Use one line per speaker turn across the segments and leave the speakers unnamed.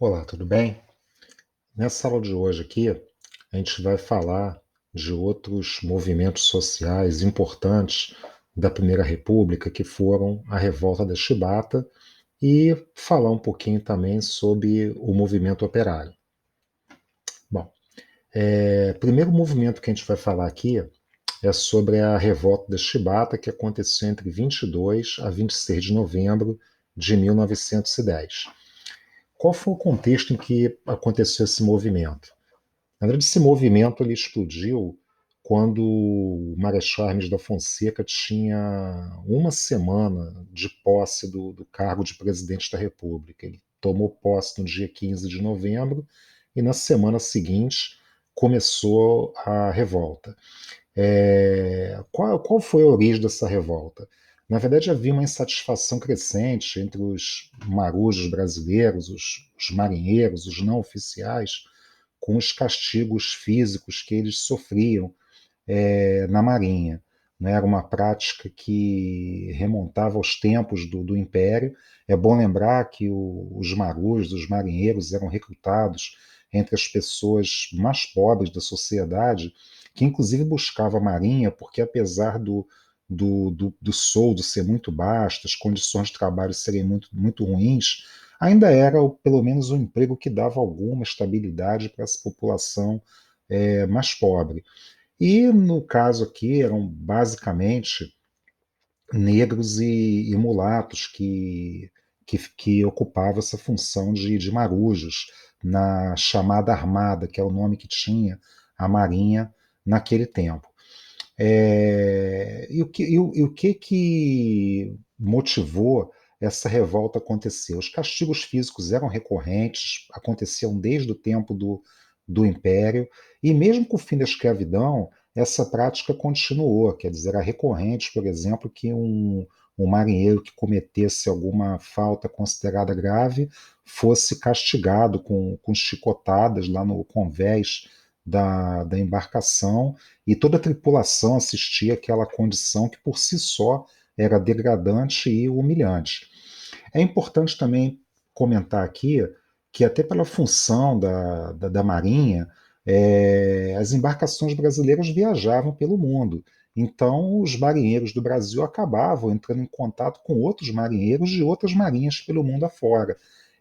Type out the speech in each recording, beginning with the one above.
Olá, tudo bem? Nessa aula de hoje aqui, a gente vai falar de outros movimentos sociais importantes da Primeira República, que foram a Revolta da Chibata, e falar um pouquinho também sobre o movimento operário. Bom, o primeiro movimento que a gente vai falar aqui é sobre a Revolta da Chibata, que aconteceu entre 22 a 26 de novembro de 1910. Qual foi o contexto em que aconteceu esse movimento? Na verdade, esse movimento ele explodiu quando o Marechal Hermes da Fonseca tinha uma semana de posse do cargo de presidente da República. Ele tomou posse no dia 15 de novembro e na semana seguinte começou a revolta. Qual foi a origem dessa revolta? Na verdade, havia uma insatisfação crescente entre os marujos brasileiros, os marinheiros, os não oficiais, com os castigos físicos que eles sofriam na Marinha. Né? Era uma prática que remontava aos tempos do Império. É bom lembrar que os marujos, os marinheiros, eram recrutados entre as pessoas mais pobres da sociedade, que inclusive buscava a Marinha, porque apesar do soldo ser muito baixo, as condições de trabalho serem muito ruins, ainda era pelo menos um emprego que dava alguma estabilidade para essa população mais pobre. E no caso aqui eram basicamente negros e mulatos que ocupavam essa função de marujos na chamada Armada, que é o nome que tinha a Marinha naquele tempo. E o que motivou essa revolta a acontecer? Os castigos físicos eram recorrentes, aconteciam desde o tempo do Império, e mesmo com o fim da escravidão, essa prática continuou. Quer dizer, era recorrente, por exemplo, que um marinheiro que cometesse alguma falta considerada grave fosse castigado com chicotadas lá no convés da embarcação, e toda a tripulação assistia àquela condição que por si só era degradante e humilhante. É importante também comentar aqui que até pela função da Marinha, as embarcações brasileiras viajavam pelo mundo. Então, os marinheiros do Brasil acabavam entrando em contato com outros marinheiros de outras marinhas pelo mundo afora.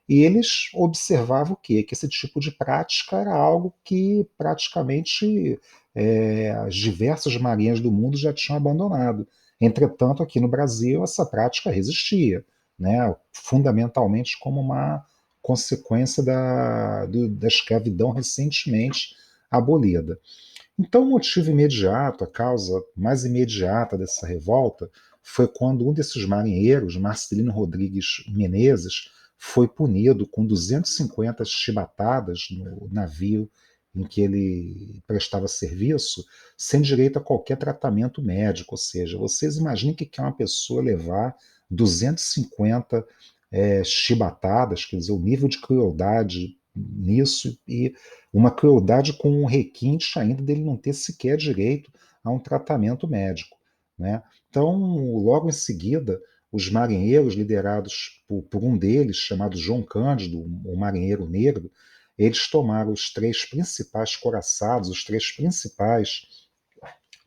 E eles observavam o quê? Que esse tipo de prática era algo que praticamente as diversas marinhas do mundo já tinham abandonado. Entretanto, aqui no Brasil, essa prática resistia, né? Fundamentalmente como uma consequência da escravidão recentemente abolida. Então, o motivo imediato, a causa mais imediata dessa revolta, foi quando um desses marinheiros, Marcelino Rodrigues Menezes, foi punido com 250 chibatadas no navio em que ele prestava serviço, sem direito a qualquer tratamento médico. Ou seja, vocês imaginem o que é uma pessoa levar 250 chibatadas, quer dizer, o nível de crueldade nisso, e uma crueldade com um requinte ainda dele não ter sequer direito a um tratamento médico. Né? Então, logo em seguida, os marinheiros, liderados por um deles, chamado João Cândido, o marinheiro negro, eles tomaram os três principais coraçados, os três principais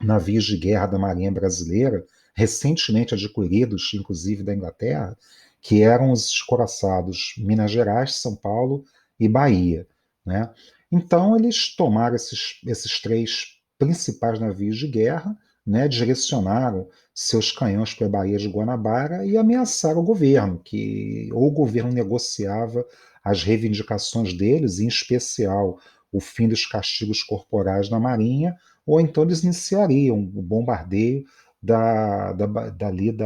navios de guerra da Marinha Brasileira, recentemente adquiridos, inclusive da Inglaterra, que eram os escoraçados Minas Gerais, São Paulo e Bahia. Né? Então, eles tomaram esses três principais navios de guerra, né, direcionaram seus canhões para a Baía de Guanabara e ameaçaram o governo, que ou o governo negociava as reivindicações deles, em especial o fim dos castigos corporais na Marinha, ou então eles iniciariam o bombardeio dali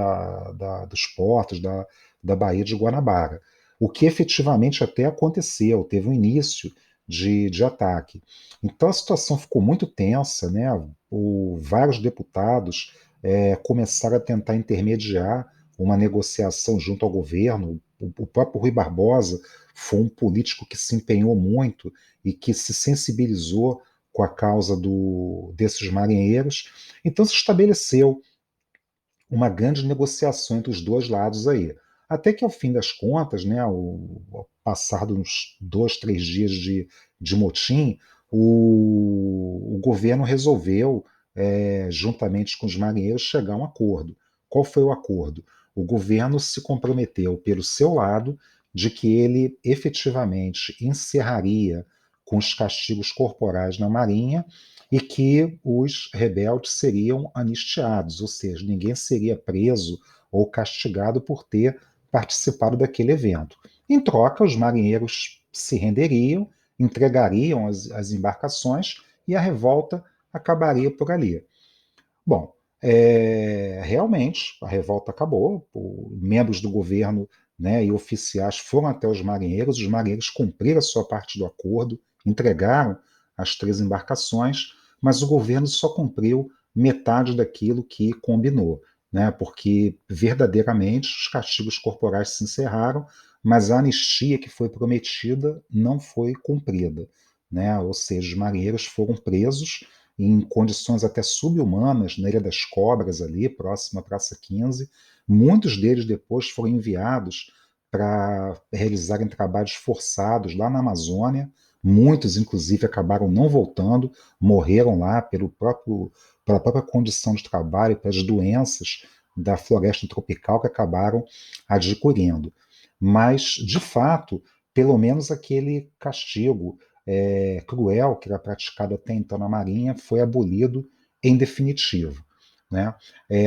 dos portos da Baía de Guanabara, o que efetivamente até aconteceu, teve um início de ataque. Então a situação ficou muito tensa, né? Vários deputados começaram a tentar intermediar uma negociação junto ao governo. O próprio Rui Barbosa foi um político que se empenhou muito e que se sensibilizou com a causa desses marinheiros. Então se estabeleceu uma grande negociação entre os dois lados aí. Até que, ao fim das contas, né, passado uns 2, 3 dias de motim, o governo resolveu, juntamente com os marinheiros, chegar a um acordo. Qual foi o acordo? O governo se comprometeu, pelo seu lado, de que ele efetivamente encerraria com os castigos corporais na Marinha e que os rebeldes seriam anistiados, ou seja, ninguém seria preso ou castigado por ter participado daquele evento. Em troca, os marinheiros se renderiam, entregariam as embarcações e a revolta acabaria por ali. Bom, realmente a revolta acabou, membros do governo, né, e oficiais foram até os marinheiros cumpriram a sua parte do acordo, entregaram as 3 embarcações, mas o governo só cumpriu metade daquilo que combinou, né, porque verdadeiramente os castigos corporais se encerraram, mas a anistia que foi prometida não foi cumprida, né, ou seja, os marinheiros foram presos em condições até subhumanas, na Ilha das Cobras, ali, próxima à Praça 15. Muitos deles depois foram enviados para realizarem trabalhos forçados lá na Amazônia. Muitos, inclusive, acabaram não voltando, morreram lá pela própria condição de trabalho, pelas doenças da floresta tropical que acabaram adquirindo. Mas, de fato, pelo menos aquele castigo cruel que era praticado até então na Marinha foi abolido em definitivo. Né?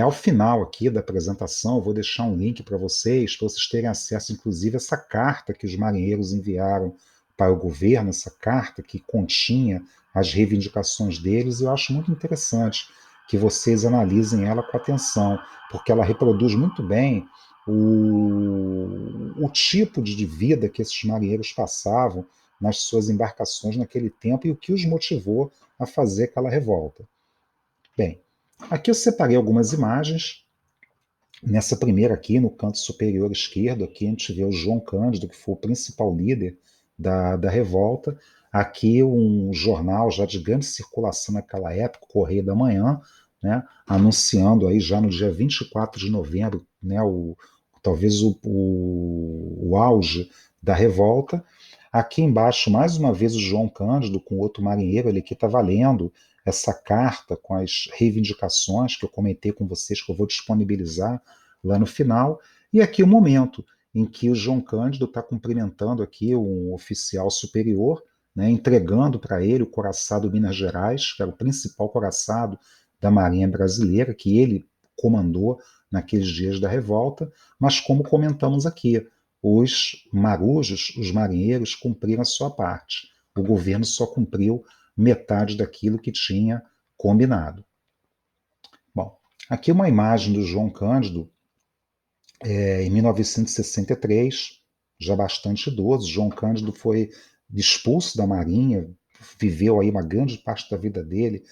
Ao final aqui da apresentação, eu vou deixar um link para vocês terem acesso, inclusive, a essa carta que os marinheiros enviaram para o governo, essa carta que continha as reivindicações deles, e eu acho muito interessante que vocês analisem ela com atenção, porque ela reproduz muito bem o tipo de vida que esses marinheiros passavam nas suas embarcações naquele tempo e o que os motivou a fazer aquela revolta. Bem, aqui eu separei algumas imagens. Nessa primeira aqui, no canto superior esquerdo, aqui a gente vê o João Cândido, que foi o principal líder da revolta. Aqui um jornal já de grande circulação naquela época, o Correio da Manhã, né, anunciando aí já no dia 24 de novembro, né, talvez o auge da revolta. Aqui embaixo, mais uma vez, o João Cândido com outro marinheiro, ele que estava lendo essa carta com as reivindicações que eu comentei com vocês, que eu vou disponibilizar lá no final. E aqui o momento em que o João Cândido está cumprimentando aqui um oficial superior, né, entregando para ele o coraçado Minas Gerais, que era o principal coraçado da Marinha Brasileira, que ele comandou naqueles dias da revolta, mas como comentamos aqui, os marujos, os marinheiros, cumpriram a sua parte. O governo só cumpriu metade daquilo que tinha combinado. Bom, aqui uma imagem do João Cândido, em 1963, já bastante idoso. João Cândido foi expulso da Marinha, viveu aí uma grande parte da vida dele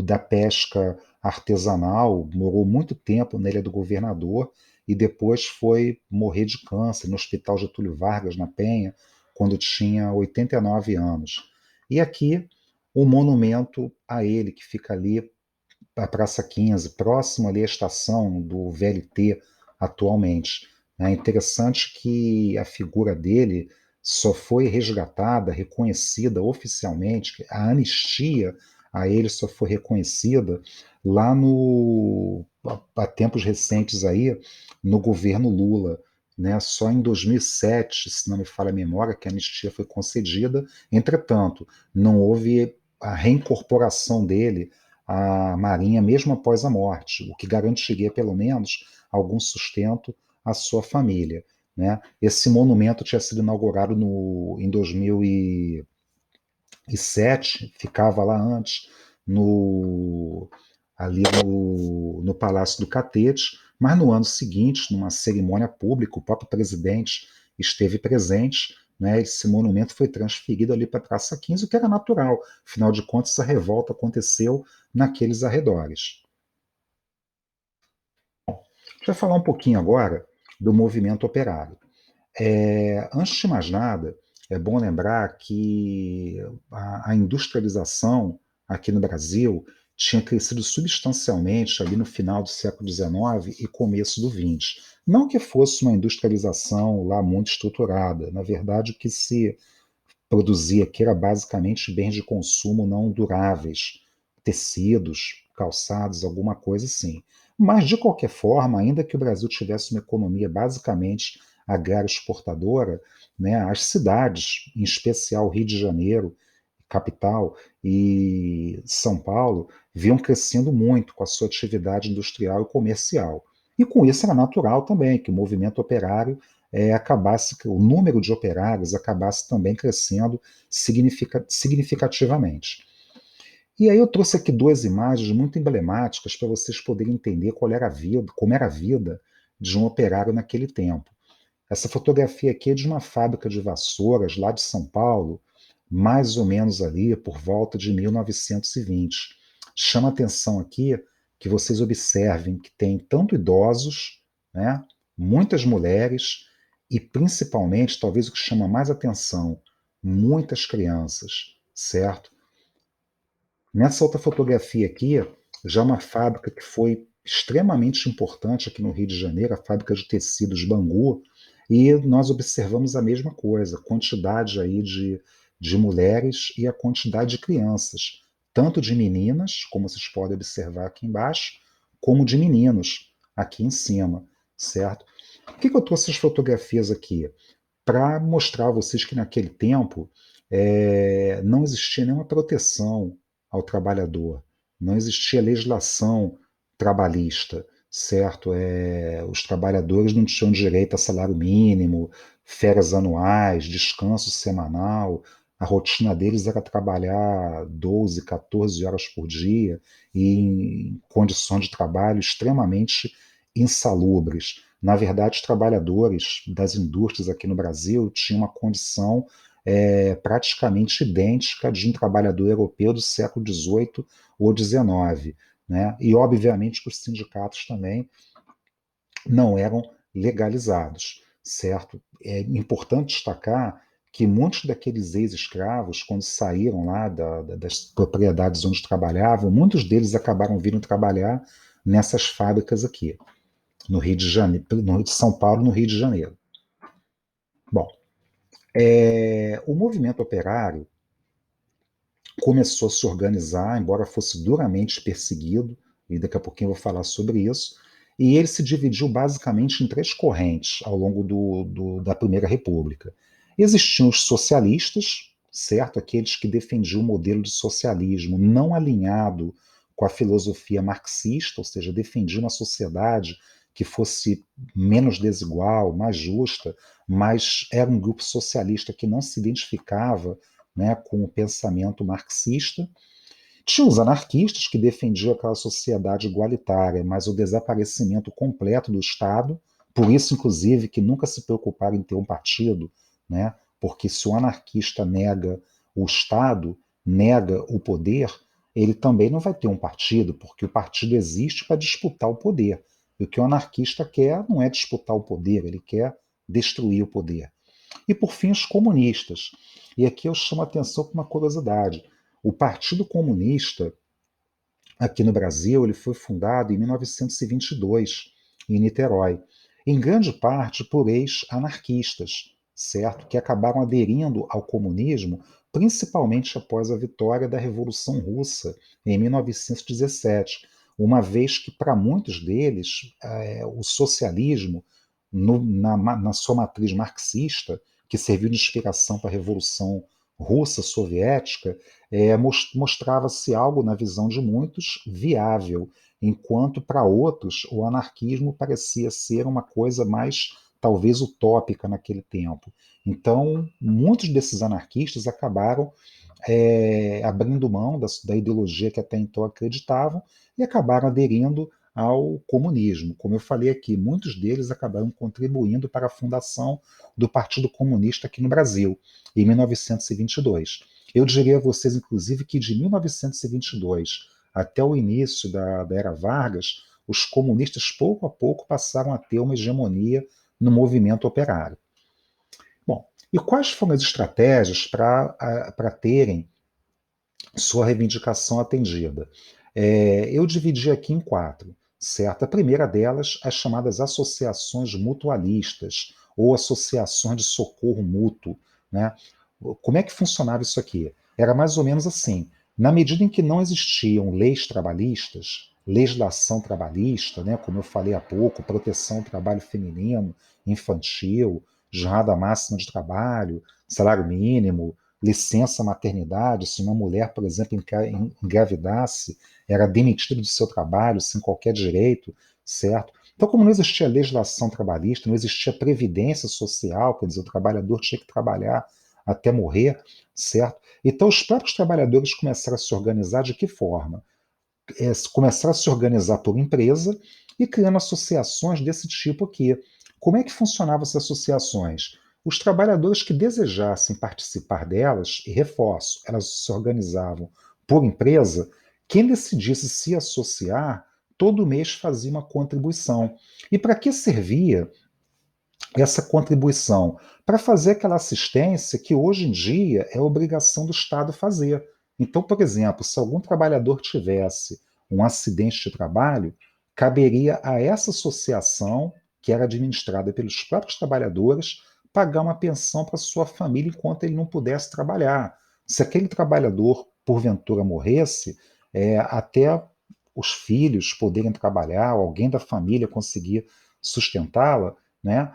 da pesca artesanal, morou muito tempo na Ilha do Governador e depois foi morrer de câncer no Hospital Getúlio Vargas, na Penha, quando tinha 89 anos. E aqui o monumento a ele, que fica ali, a Praça 15, próximo ali à estação do VLT atualmente. É interessante que a figura dele só foi resgatada, reconhecida oficialmente, a anistia a ele só foi reconhecida lá há tempos recentes aí, no governo Lula. Né, só em 2007, se não me falha a memória, que a anistia foi concedida. Entretanto, não houve a reincorporação dele à Marinha mesmo após a morte, o que garantiria pelo menos algum sustento à sua família. Né? Esse monumento tinha sido inaugurado em 2007, ficava lá antes, ali no Palácio do Catete, mas no ano seguinte, numa cerimônia pública, o próprio presidente esteve presente, né, esse monumento foi transferido ali para a Praça 15, o que era natural, afinal de contas, essa revolta aconteceu naqueles arredores. Deixa eu falar um pouquinho agora do movimento operário. Antes de mais nada, é bom lembrar que a industrialização aqui no Brasil tinha crescido substancialmente ali no final do século XIX e começo do XX. Não que fosse uma industrialização lá muito estruturada, na verdade o que se produzia aqui era basicamente bens de consumo não duráveis, tecidos, calçados, alguma coisa assim. Mas, de qualquer forma, ainda que o Brasil tivesse uma economia basicamente agrária exportadora, né, as cidades, em especial Rio de Janeiro, capital, e São Paulo, vinham crescendo muito com a sua atividade industrial e comercial. E com isso era natural também que o movimento operário acabasse, o número de operários acabasse também crescendo significativamente. E aí eu trouxe aqui duas imagens muito emblemáticas para vocês poderem entender qual era a vida, como era a vida de um operário naquele tempo. Essa fotografia aqui é de uma fábrica de vassouras lá de São Paulo, mais ou menos ali por volta de 1920. Chama atenção aqui que vocês observem que tem tanto idosos, né, muitas mulheres e principalmente, talvez o que chama mais atenção, muitas crianças, certo? Nessa outra fotografia aqui, já uma fábrica que foi extremamente importante aqui no Rio de Janeiro, a fábrica de tecidos Bangu, e nós observamos a mesma coisa, a quantidade aí de mulheres e a quantidade de crianças, tanto de meninas, como vocês podem observar aqui embaixo, como de meninos aqui em cima, certo? Por que eu trouxe as fotografias aqui? Para mostrar a vocês que naquele tempo não existia nenhuma proteção ao trabalhador, não existia legislação trabalhista, certo? Os trabalhadores não tinham direito a salário mínimo, férias anuais, descanso semanal. A rotina deles era trabalhar 12, 14 horas por dia e em condições de trabalho extremamente insalubres. Na verdade, os trabalhadores das indústrias aqui no Brasil tinham uma condição praticamente idêntica de um trabalhador europeu do século XVIII ou XIX. Né? E, obviamente, que os sindicatos também não eram legalizados, certo? É importante destacar que muitos daqueles ex-escravos, quando saíram lá das propriedades onde trabalhavam, muitos deles acabaram vindo trabalhar nessas fábricas aqui no Rio de Janeiro, no Rio de São Paulo, no Rio de Janeiro. Bom, o movimento operário começou a se organizar, embora fosse duramente perseguido, e daqui a pouquinho eu vou falar sobre isso, e ele se dividiu basicamente em três correntes ao longo da Primeira República. Existiam os socialistas, certo? Aqueles que defendiam o modelo de socialismo não alinhado com a filosofia marxista, ou seja, defendiam uma sociedade que fosse menos desigual, mais justa, mas era um grupo socialista que não se identificava, né, com o pensamento marxista. Tinha os anarquistas que defendiam aquela sociedade igualitária, mas o desaparecimento completo do Estado, por isso, inclusive, que nunca se preocuparam em ter um partido, né, porque se o anarquista nega o Estado, nega o poder, ele também não vai ter um partido, porque o partido existe para disputar o poder. E o que o anarquista quer não é disputar o poder, ele quer destruir o poder. E, por fim, os comunistas. E aqui eu chamo a atenção para uma curiosidade. O Partido Comunista, aqui no Brasil, ele foi fundado em 1922, em Niterói, em grande parte por ex-anarquistas, certo? Que acabaram aderindo ao comunismo, principalmente após a vitória da Revolução Russa, em 1917, uma vez que, para muitos deles, o socialismo, na sua matriz marxista, que serviu de inspiração para a Revolução Russa Soviética, mostrava-se algo, na visão de muitos, viável, enquanto para outros o anarquismo parecia ser uma coisa mais, talvez, utópica naquele tempo. Então, muitos desses anarquistas acabaram abrindo mão da ideologia que até então acreditavam e acabaram aderindo ao comunismo. Como eu falei aqui, muitos deles acabaram contribuindo para a fundação do Partido Comunista aqui no Brasil, em 1922. Eu diria a vocês, inclusive, que de 1922 até o início da Era Vargas, os comunistas pouco a pouco passaram a ter uma hegemonia no movimento operário. Bom, e quais foram as estratégias para terem sua reivindicação atendida? Eu dividi aqui em quatro, certo? A primeira delas, as chamadas associações mutualistas ou associações de socorro mútuo, né? Como é que funcionava isso aqui? Era mais ou menos assim: na medida em que não existiam leis trabalhistas, legislação trabalhista, né, como eu falei há pouco, proteção ao trabalho feminino, infantil, jornada máxima de trabalho, salário mínimo, licença maternidade, se uma mulher, por exemplo, engravidasse, era demitida do seu trabalho sem qualquer direito, certo? Então, como não existia legislação trabalhista, não existia previdência social, quer dizer, o trabalhador tinha que trabalhar até morrer, certo? Então, os próprios trabalhadores começaram a se organizar de que forma? Começaram a se organizar por empresa e criando associações desse tipo aqui. Como é que funcionavam essas associações? Os trabalhadores que desejassem participar delas, e reforço, elas se organizavam por empresa, quem decidisse se associar, todo mês fazia uma contribuição. E para que servia essa contribuição? Para fazer aquela assistência que hoje em dia é obrigação do Estado fazer. Então, por exemplo, se algum trabalhador tivesse um acidente de trabalho, caberia a essa associação, que era administrada pelos próprios trabalhadores, pagar uma pensão para sua família enquanto ele não pudesse trabalhar. Se aquele trabalhador, porventura, morresse, até os filhos poderem trabalhar, ou alguém da família conseguir sustentá-la, né?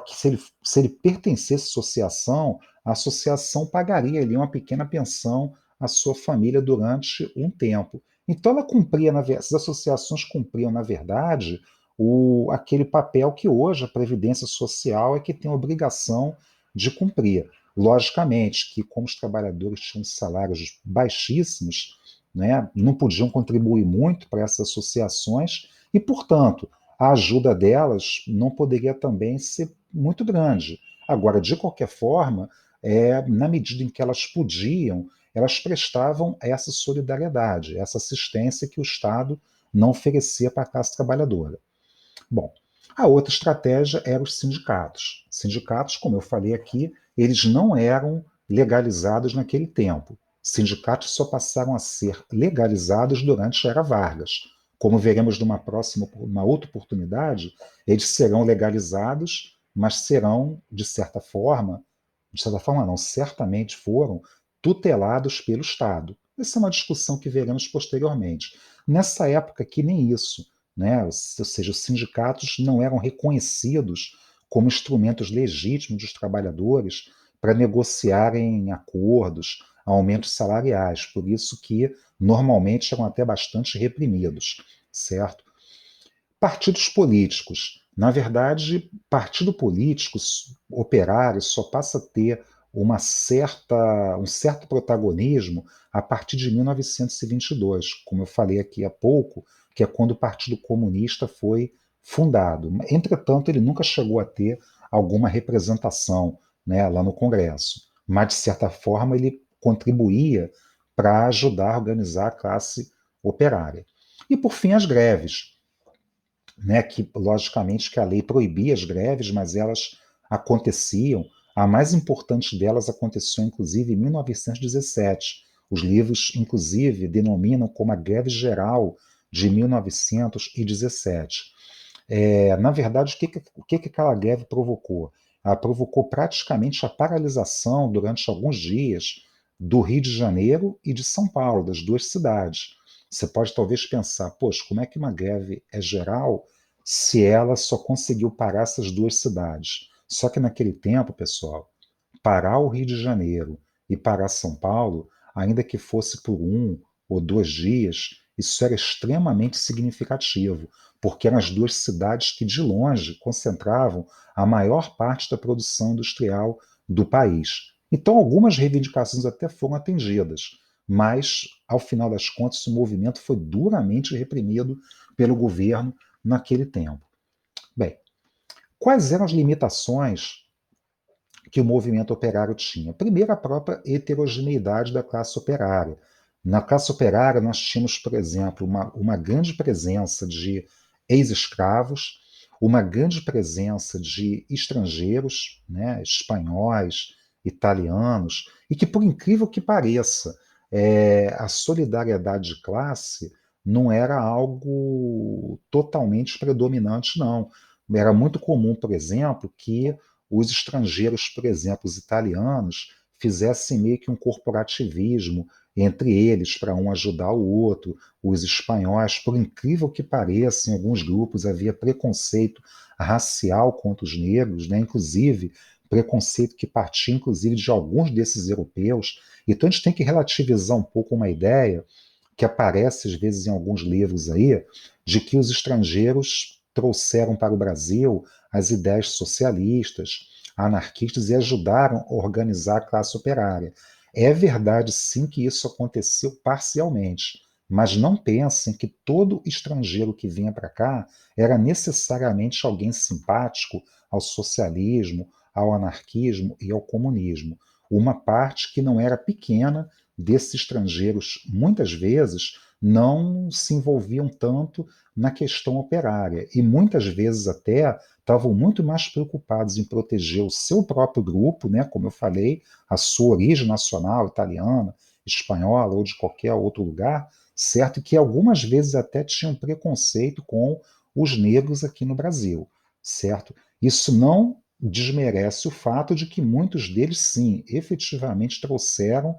Se ele pertencesse à associação, a associação pagaria ali uma pequena pensão à sua família durante um tempo. Então ela cumpria, essas associações cumpriam, na verdade, aquele papel que hoje a Previdência Social é que tem a obrigação de cumprir. Logicamente que, como os trabalhadores tinham salários baixíssimos, né, não podiam contribuir muito para essas associações e, portanto, a ajuda delas não poderia também ser muito grande. Agora, de qualquer forma, na medida em que elas podiam, elas prestavam essa solidariedade, essa assistência que o Estado não oferecia para a classe trabalhadora. Bom, a outra estratégia era os sindicatos. Sindicatos, como eu falei aqui, eles não eram legalizados naquele tempo. Sindicatos só passaram a ser legalizados durante a Era Vargas. Como veremos uma outra oportunidade, eles serão legalizados, mas serão, de certa forma não, certamente foram tutelados pelo Estado. Essa é uma discussão que veremos posteriormente. Nessa época aqui, nem isso, né? Ou seja, os sindicatos não eram reconhecidos como instrumentos legítimos dos trabalhadores para negociarem acordos, aumentos salariais, por isso que normalmente eram até bastante reprimidos, certo? Partidos políticos. Na verdade, partido político operário só passa a ter um certo protagonismo a partir de 1922, como eu falei aqui há pouco, que é quando o Partido Comunista foi fundado. Entretanto, ele nunca chegou a ter alguma representação, né, lá no Congresso, mas, de certa forma, ele contribuía para ajudar a organizar a classe operária. E, por fim, as greves, né, que logicamente que a lei proibia as greves, mas elas aconteciam. A mais importante delas aconteceu inclusive em 1917. Os livros, inclusive, denominam como a greve geral de 1917. Na verdade, o que aquela greve provocou? Ela provocou praticamente a paralisação durante alguns dias do Rio de Janeiro e de São Paulo, das duas cidades. Você pode talvez pensar, poxa, como é que uma greve é geral se ela só conseguiu parar essas duas cidades? Só que naquele tempo, pessoal, parar o Rio de Janeiro e parar São Paulo, ainda que fosse por 1 ou 2 dias, isso era extremamente significativo, porque eram as duas cidades que, de longe, concentravam a maior parte da produção industrial do país. Então, algumas reivindicações até foram atendidas, mas, ao final das contas, o movimento foi duramente reprimido pelo governo naquele tempo. Bem, quais eram as limitações que o movimento operário tinha? Primeiro, a própria heterogeneidade da classe operária. Na classe operária, nós tínhamos, por exemplo, uma grande presença de ex-escravos, uma grande presença de estrangeiros, né, espanhóis, italianos, e que, por incrível que pareça, a solidariedade de classe não era algo totalmente predominante, não. Era muito comum, por exemplo, que os estrangeiros, por exemplo, os italianos, fizessem meio que um corporativismo entre eles para um ajudar o outro. Os espanhóis, por incrível que pareça, em alguns grupos havia preconceito racial contra os negros, né? Inclusive preconceito que partia inclusive de alguns desses europeus. Então a gente tem que relativizar um pouco uma ideia que aparece às vezes em alguns livros aí, de que os estrangeiros trouxeram para o Brasil as ideias socialistas, anarquistas e ajudaram a organizar a classe operária. É verdade, sim, que isso aconteceu parcialmente, mas não pensem que todo estrangeiro que vinha para cá era necessariamente alguém simpático ao socialismo, ao anarquismo e ao comunismo. Uma parte que não era pequena desses estrangeiros, muitas vezes, não se envolviam tanto na questão operária e muitas vezes até estavam muito mais preocupados em proteger o seu próprio grupo, né, como eu falei, a sua origem nacional, italiana, espanhola ou de qualquer outro lugar, certo? Que algumas vezes até tinham preconceito com os negros aqui no Brasil, certo? Isso não desmerece o fato de que muitos deles, sim, efetivamente trouxeram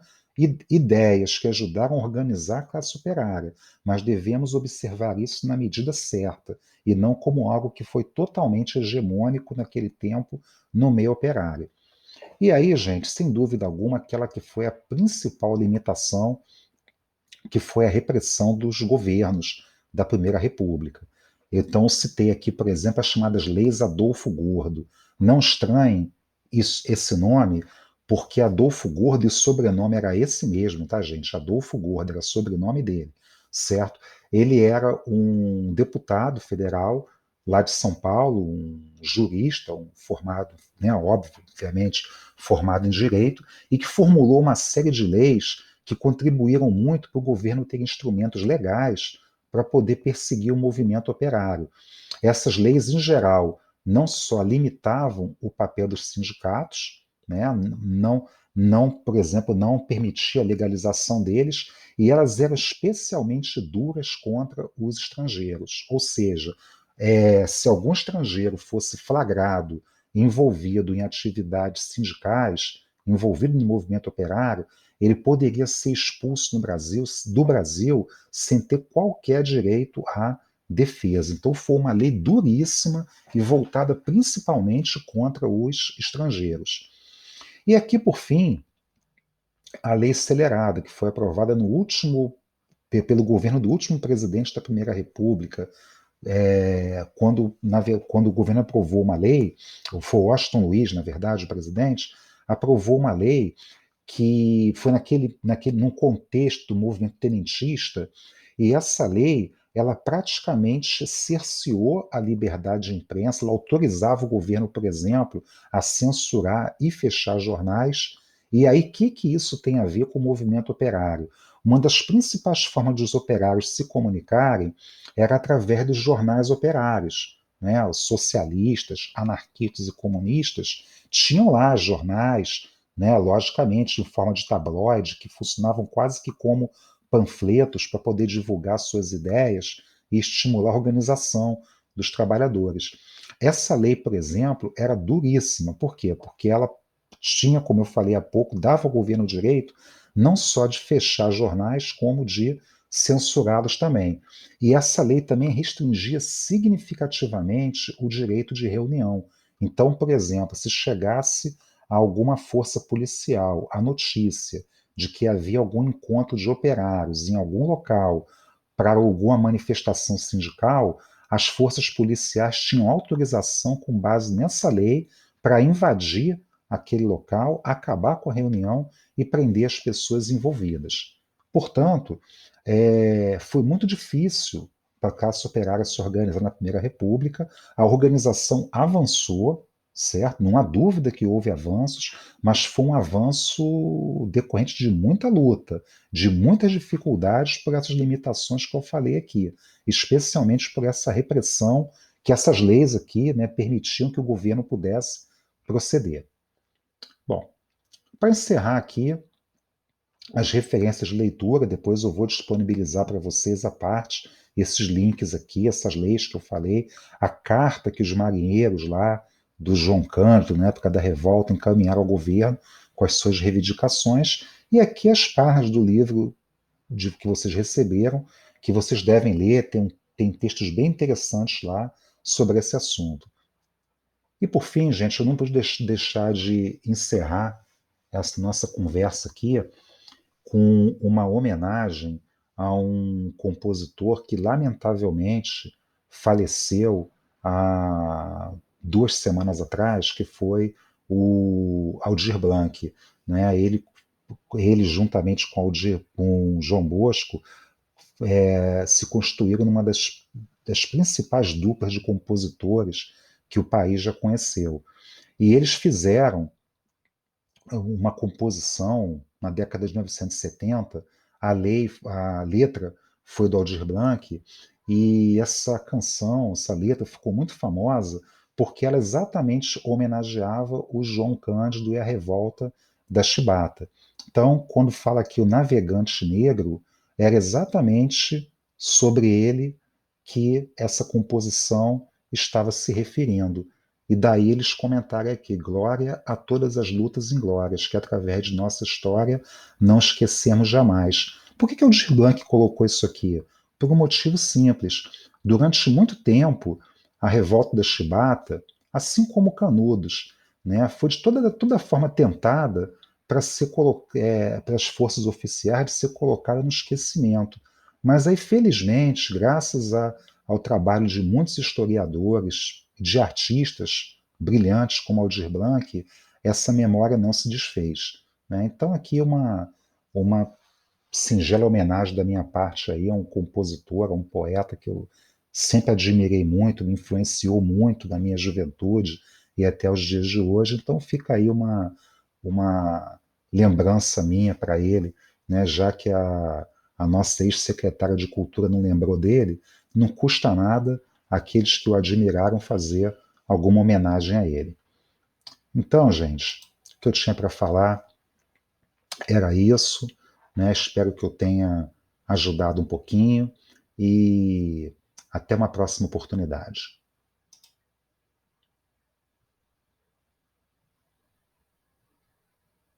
ideias que ajudaram a organizar a classe operária, mas devemos observar isso na medida certa e não como algo que foi totalmente hegemônico naquele tempo no meio operário. E aí, gente, sem dúvida alguma, aquela que foi a principal limitação, que foi a repressão dos governos da Primeira República. Então, eu citei aqui, por exemplo, as chamadas Leis Adolfo Gordo. Não estranhem esse nome, porque Adolfo Gordo e sobrenome era esse mesmo, tá, gente? Adolfo Gordo era sobrenome dele, certo? Ele era um deputado federal lá de São Paulo, um jurista, um formado, né, obviamente, formado em direito, e que formulou uma série de leis que contribuíram muito para o governo ter instrumentos legais para poder perseguir o movimento operário. Essas leis, em geral, não só limitavam o papel dos sindicatos, né, não, por exemplo, não permitia a legalização deles, e elas eram especialmente duras contra os estrangeiros. Ou seja, se algum estrangeiro fosse flagrado, envolvido em atividades sindicais, envolvido no movimento operário, ele poderia ser expulso do Brasil sem ter qualquer direito à defesa. Então foi uma lei duríssima e voltada principalmente contra os estrangeiros. E aqui, por fim, a lei acelerada, que foi aprovada no último pelo governo do último presidente da Primeira República, quando o governo aprovou uma lei, foi Washington Luiz, na verdade, o presidente, aprovou uma lei que foi num contexto do movimento tenentista, e essa lei ela praticamente cerceou a liberdade de imprensa, ela autorizava o governo, por exemplo, a censurar e fechar jornais. E aí, o que isso tem a ver com o movimento operário? Uma das principais formas dos operários se comunicarem era através dos jornais operários. Né? Os socialistas, anarquistas e comunistas tinham lá jornais, né, logicamente em forma de tabloide, que funcionavam quase que como panfletos para poder divulgar suas ideias e estimular a organização dos trabalhadores. Essa lei, por exemplo, era duríssima. Por quê? Porque ela tinha, como eu falei há pouco, dava ao governo o direito não só de fechar jornais, como de censurá-los também. E essa lei também restringia significativamente o direito de reunião. Então, por exemplo, se chegasse a alguma força policial a notícia de que havia algum encontro de operários em algum local para alguma manifestação sindical, as forças policiais tinham autorização com base nessa lei para invadir aquele local, acabar com a reunião e prender as pessoas envolvidas. Portanto, foi muito difícil para a classe operária se organizar na Primeira República. A organização avançou, certo? Não há dúvida que houve avanços, mas foi um avanço decorrente de muita luta, de muitas dificuldades por essas limitações que eu falei aqui, especialmente por essa repressão que essas leis aqui, né, permitiam que o governo pudesse proceder. Bom, para encerrar aqui, as referências de leitura, depois eu vou disponibilizar para vocês à parte, esses links aqui, essas leis que eu falei, a carta que os marinheiros lá do João Cândido, na época da revolta, encaminharam ao governo com as suas reivindicações, e aqui as parras do livro que vocês receberam, que vocês devem ler, tem textos bem interessantes lá sobre esse assunto. E por fim, gente, eu não pude deixar de encerrar essa nossa conversa aqui com uma homenagem a um compositor que, lamentavelmente, faleceu há 2 semanas atrás, que foi o Aldir Blanc. Né? Ele juntamente com João Bosco, se constituíram numa das principais duplas de compositores que o país já conheceu. E eles fizeram uma composição na década de 1970, a letra foi do Aldir Blanc, e essa canção, essa letra ficou muito famosa porque ela exatamente homenageava o João Cândido e a revolta da Chibata. Então, quando fala aqui o navegante negro, era exatamente sobre ele que essa composição estava se referindo. E daí eles comentarem aqui: glória a todas as lutas inglórias, que através de nossa história não esquecemos jamais. Por que o Aldir Blanc colocou isso aqui? Por um motivo simples. Durante muito tempo, a revolta da Chibata, assim como Canudos, né, foi de toda forma tentada para as forças oficiais de ser colocada no esquecimento. Mas aí, felizmente, ao trabalho de muitos historiadores, de artistas brilhantes como Aldir Blanc, essa memória não se desfez. Né? Então, aqui uma singela homenagem da minha parte aí a um compositor, a um poeta que eu sempre admirei muito, me influenciou muito na minha juventude e até os dias de hoje. Então, fica aí uma lembrança minha para ele, né? Já que a nossa ex-secretária de Cultura não lembrou dele, não custa nada aqueles que o admiraram fazer alguma homenagem a ele. Então, gente, o que eu tinha para falar era isso, né? Espero que eu tenha ajudado um pouquinho e até uma próxima oportunidade.